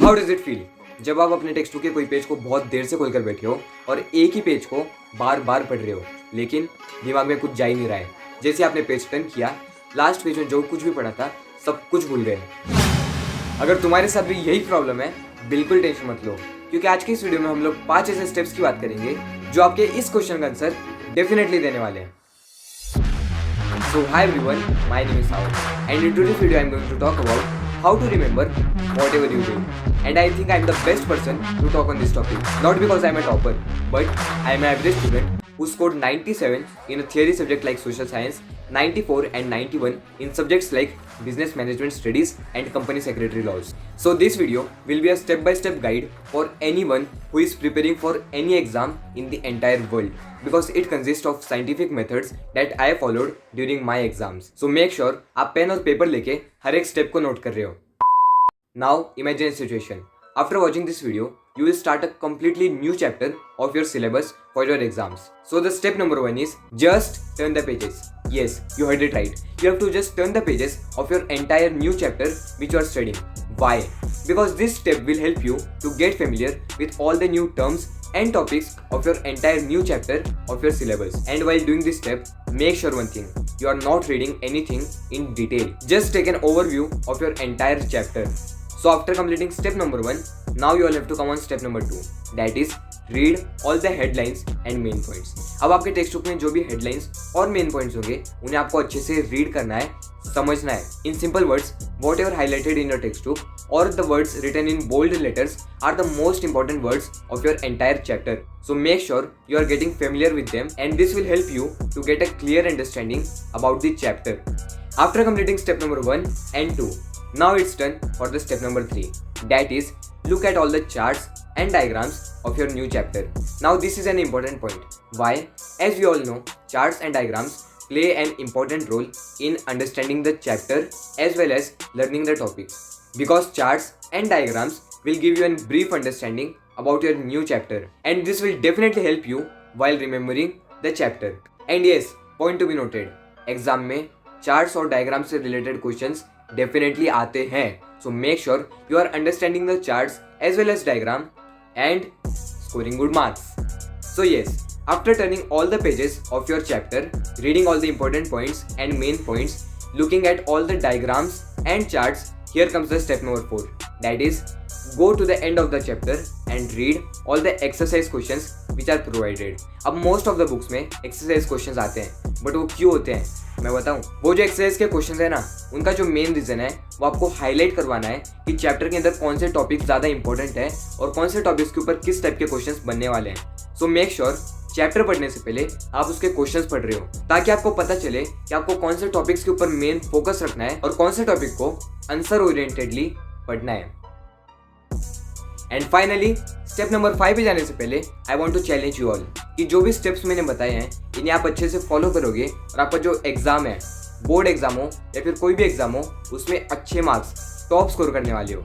How does it feel जब आप अपने टेक्स्ट बुक के कोई पेज को बहुत देर से खोलकर बैठे हो और एक ही पेज को बार बार पढ़ रहे हो, लेकिन दिमाग में कुछ जा ही नहीं रहा है। जैसे आपने पेज टर्न किया, लास्ट पेज में जो कुछ भी पढ़ा था सब कुछ भूल गए। अगर तुम्हारे साथ भी यही प्रॉब्लम है, बिल्कुल टेंशन मत लो, क्योंकि आज की इस वीडियो में हम लोग 5 ऐसे स्टेप्स की बात करेंगे जो आपके इस क्वेश्चन का आंसर डेफिनेटली देने वाले हैं। So hi everyone, my name is Saurabh, and in today's video I am going to talk about how to remember whatever you do. And I think I am the best person to talk on this topic. Not because I am a topper, but I am an average student who scored 97 in a theory subject like social science, 94 and 91 in subjects like business management studies and company secretary laws. So this video will be a step-by-step guide for anyone who is preparing for any exam in the entire world, because it consists of scientific methods that I followed during my exams. So make sure आप pen और paper लेके हर एक step को note कर रहे हो. Now imagine a situation. After watching this video, you will start a completely new chapter of your syllabus for your exams. So the step number 1 is just turn the pages. Yes, you heard it right. You have to just turn the pages of your entire new chapter which you are studying. Why? Because this step will help you to get familiar with all the new terms and topics of your entire new chapter of your syllabus. And while doing this step, make sure one thing, you are not reading anything in detail. Just take an overview of your entire chapter. So after completing step number 1, now you all have to come on step number 2. That is, read all the headlines and main points. अब आपके text book में जो भी headlines और main points होंगे, उन्हें आपको अच्छे से read करना है, समझना है. In simple words, whatever highlighted in your textbook or the words written in bold letters are the most important words of your entire chapter. So make sure you are getting familiar with them, and this will help you to get a clear understanding about the chapter. After completing step number 1 and 2, now it's done for the step number 3. That is, look at all the charts and diagrams of your new chapter. Now this is an important point. Why? As we all know, charts and diagrams play an important role in understanding the chapter as well as learning the topics. Because charts and diagrams will give you a brief understanding about your new chapter, and this will definitely help you while remembering the chapter. And yes, point to be noted, exam में charts और diagrams से related questions definitely आते हैं. So make sure you are understanding the charts as well as diagram and scoring good marks. So yes, after turning all the pages of your chapter, reading all the important points and main points, looking at all the diagrams and charts, here comes the step number 4. That is, go to the end of the chapter and read all the exercise questions which are provided. अब most of the books में exercise questions आते हैं, but वो क्यों होते हैं मैं बताऊं. वो जो एक्सरसाइज के क्वेश्चंस है ना, उनका जो मेन रीजन है वो आपको हाईलाइट करवाना है कि चैप्टर के अंदर कौन से टॉपिक ज़्यादा इंपॉर्टेंट है और कौन से टॉपिक्स के ऊपर किस टाइप के क्वेश्चंस बनने वाले हैं. सो मेक श्योर चैप्टर पढ़ने से पहले आप उसके क्वेश्चंस पढ़ रहे हो, ताकि आपको पता चले कि आपको कौन से टॉपिक्स के ऊपर मेन फोकस रखना है और कौन से टॉपिक को आंसर ओरिएंटेडली पढ़ना है. एंड फाइनली स्टेप नंबर 5 पे जाने से पहले I want to challenge you all कि जो भी स्टेप्स मैंने बताए हैं इन्हें आप अच्छे से फॉलो करोगे और आपका जो एग्जाम है, बोर्ड एग्जाम हो या फिर कोई भी एग्जाम हो, उसमें अच्छे मार्क्स टॉप स्कोर करने वाले हो.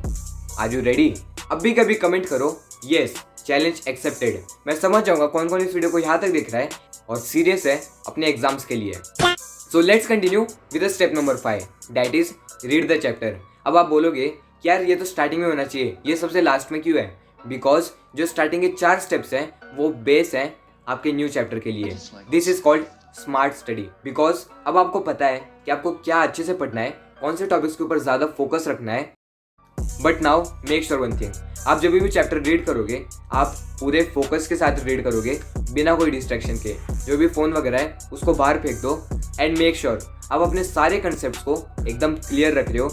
Are you ready? अभी कभी कमेंट करो येस, चैलेंज एक्सेप्टेड. मैं समझ जाऊंगा कौन कौन इस वीडियो को यहाँ तक देख रहा है और सीरियस है अपने एग्जाम्स के लिए. So let's continue with step number 5. That is read the chapter. अब आप बोलोगे कि यार ये तो स्टार्टिंग में होना चाहिए, ये सबसे लास्ट में क्यों है? बिकॉज जो स्टार्टिंग के 4 स्टेप्स हैं वो बेस है आपके न्यू चैप्टर के लिए. This is called smart study. Because अब आपको पता है कि आपको क्या अच्छे से पढ़ना है, कौन से टॉपिक्स के ऊपर ज़्यादा फोकस रखना है. But now make sure one thing, आप जब भी चैप्टर रीड करोगे आप पूरे फोकस के साथ रीड करोगे, बिना कोई डिस्ट्रैक्शन के. जो भी फ़ोन वगैरह है उसको बाहर फेंक दो एंड मेक श्योर आप अपने सारे कंसेप्ट को एकदम क्लियर रख रहे हो.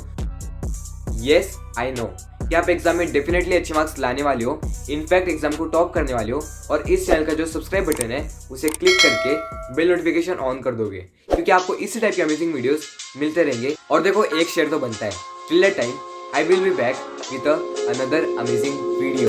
येस, आई नो कि आप एग्जाम में डेफिनेटली अच्छे मार्क्स लाने वाले हो, इनफैक्ट एग्जाम को टॉप करने वाले हो, और इस चैनल का जो सब्सक्राइब बटन है उसे क्लिक करके बेल नोटिफिकेशन ऑन कर दोगे, क्योंकि आपको इसी टाइप के अमेजिंग वीडियोस मिलते रहेंगे. और देखो, एक शेयर तो बनता है. Till that time I will be back with another amazing video.